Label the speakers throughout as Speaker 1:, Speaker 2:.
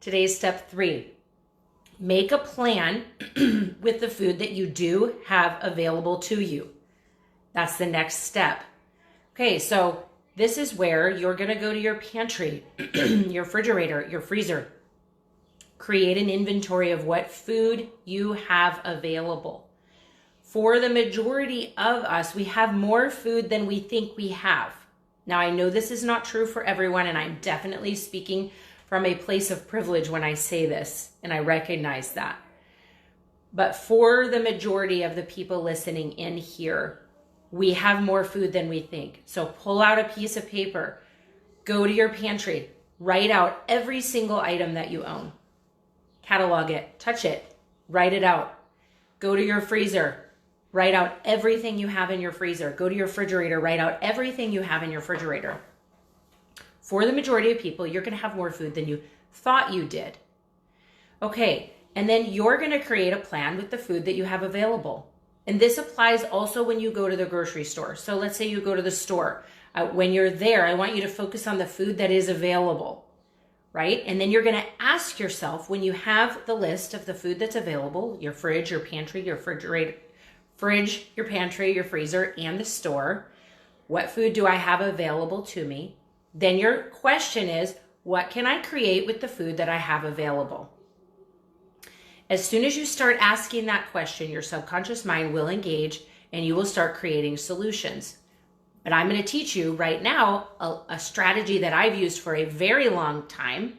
Speaker 1: Today's step 3. Make a plan with the food that you do have available to you. That's the next step. Okay, so this is where you're going to go to your pantry, your refrigerator, your freezer. Create an inventory of what food you have available. For the majority of us, we have more food than we think we have. Now, I know this is not true for everyone, and I'm definitely speaking from a place of privilege when I say this, and I recognize that. But for the majority of the people listening in here, we have more food than we think. So pull out a piece of paper, go to your pantry, write out every single item that you own. Catalog it, touch it, write it out. Go to your freezer, write out everything you have in your freezer. Go to your refrigerator, write out everything you have in your refrigerator. For the majority of people, you're going to have more food than you thought you did. Okay, and then you're going to create a plan with the food that you have available. And this applies also when you go to the grocery store. So let's say you go to the store. When you're there, I want you to focus on the food that is available, right? And then you're going to ask yourself, when you have the list of the food that's available, your fridge, your pantry, your refrigerator, your pantry, your freezer, and the store, what food do I have available to me? Then your question is, what can I create with the food that I have available? As soon as you start asking that question, your subconscious mind will engage and you will start creating solutions. But I'm going to teach you right now a strategy that I've used for a very long time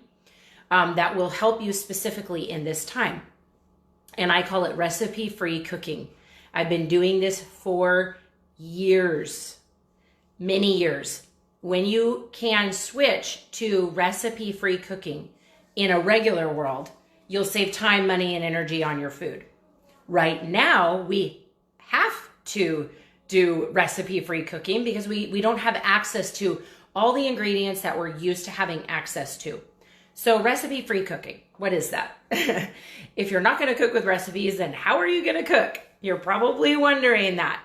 Speaker 1: that will help you specifically in this time. And I call it recipe-free cooking. I've been doing this for years, many years. When you can switch to recipe-free cooking in a regular world, you'll save time, money, and energy on your food. Right now, we have to do recipe-free cooking because we don't have access to all the ingredients that we're used to having access to. So recipe-free cooking, what is that? If you're not going to cook with recipes, then how are you going to cook? You're probably wondering that.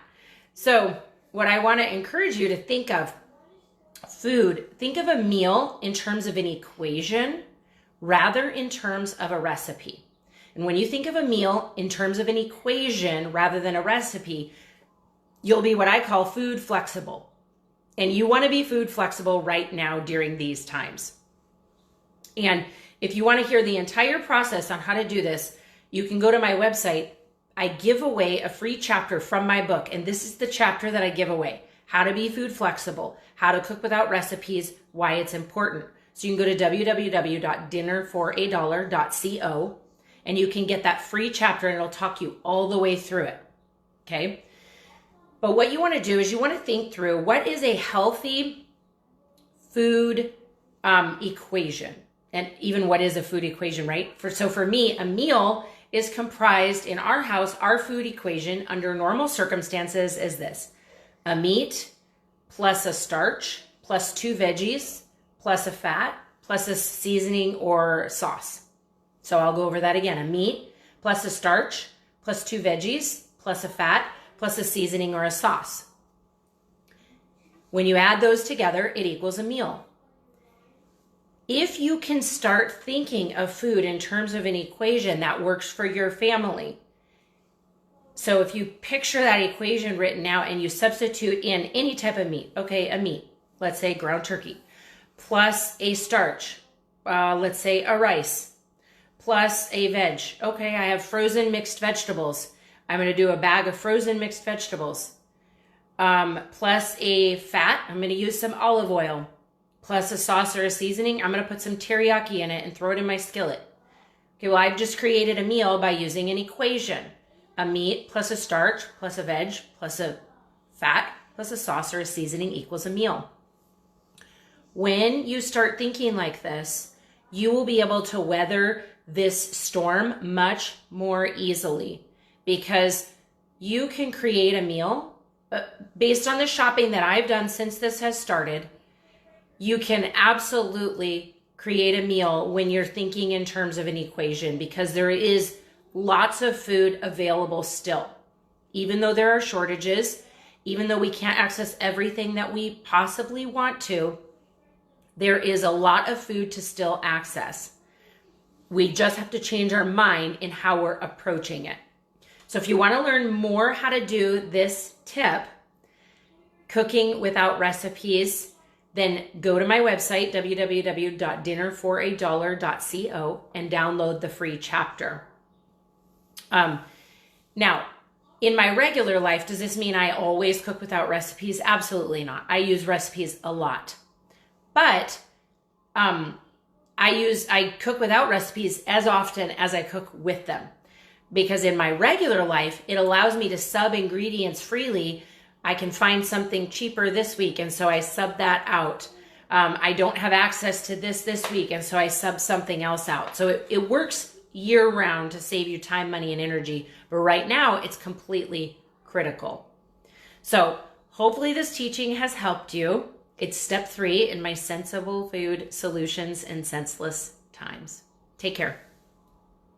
Speaker 1: So what I want to encourage you to think of food, think of a meal in terms of an equation rather in terms of a recipe. And when you think of a meal in terms of an equation rather than a recipe, you'll be what I call food flexible. And you want to be food flexible right now during these times. And if you want to hear the entire process on how to do this, you can go to my website. I give away a free chapter from my book. And this is the chapter that I give away. How to be food flexible, how to cook without recipes, why it's important. So you can go to www.dinnerforadollar.co and you can get that free chapter and it'll talk you all the way through it. Okay. But what you want to do is you want to think through what is a healthy food equation, and even what is a food equation, right? So for me, a meal is comprised in our house, our food equation under normal circumstances is this: a meat plus a starch plus 2 veggies plus a fat plus a seasoning or sauce. So I'll go over that again. A meat plus a starch plus 2 veggies plus a fat plus a seasoning or a sauce. When you add those together, it equals a meal. If you can start thinking of food in terms of an equation that works for your family, so if you picture that equation written out and you substitute in any type of meat, okay, a meat, let's say ground turkey, plus a starch, let's say a rice, plus a veg. Okay, I have frozen mixed vegetables. I'm going to do a bag of frozen mixed vegetables. Plus a fat, I'm going to use some olive oil. Plus a sauce or a seasoning, I'm going to put some teriyaki in it and throw it in my skillet. Okay, well, I've just created a meal by using an equation. A meat plus a starch plus a veg plus a fat plus a sauce or a seasoning equals a meal. When you start thinking like this, you will be able to weather this storm much more easily because you can create a meal based on the shopping that I've done since this has started. You can absolutely create a meal when you're thinking in terms of an equation because there is lots of food available still. Even though there are shortages, even though we can't access everything that we possibly want to, there is a lot of food to still access. We just have to change our mind in how we're approaching it. So if you want to learn more how to do this tip, cooking without recipes, then go to my website, www.dinnerforadollar.co, and download the free chapter. Now, in my regular life, does this mean I always cook without recipes? Absolutely not. I use recipes a lot. But I cook without recipes as often as I cook with them. Because in my regular life, it allows me to sub ingredients freely. I can find something cheaper this week, and so I sub that out. I don't have access to this week, and so I sub something else out. So it works year-round to save you time, money, and energy. But right now, it's completely critical. So hopefully this teaching has helped you. It's step 3 in my Sensible Food Solutions in Senseless Times. Take care.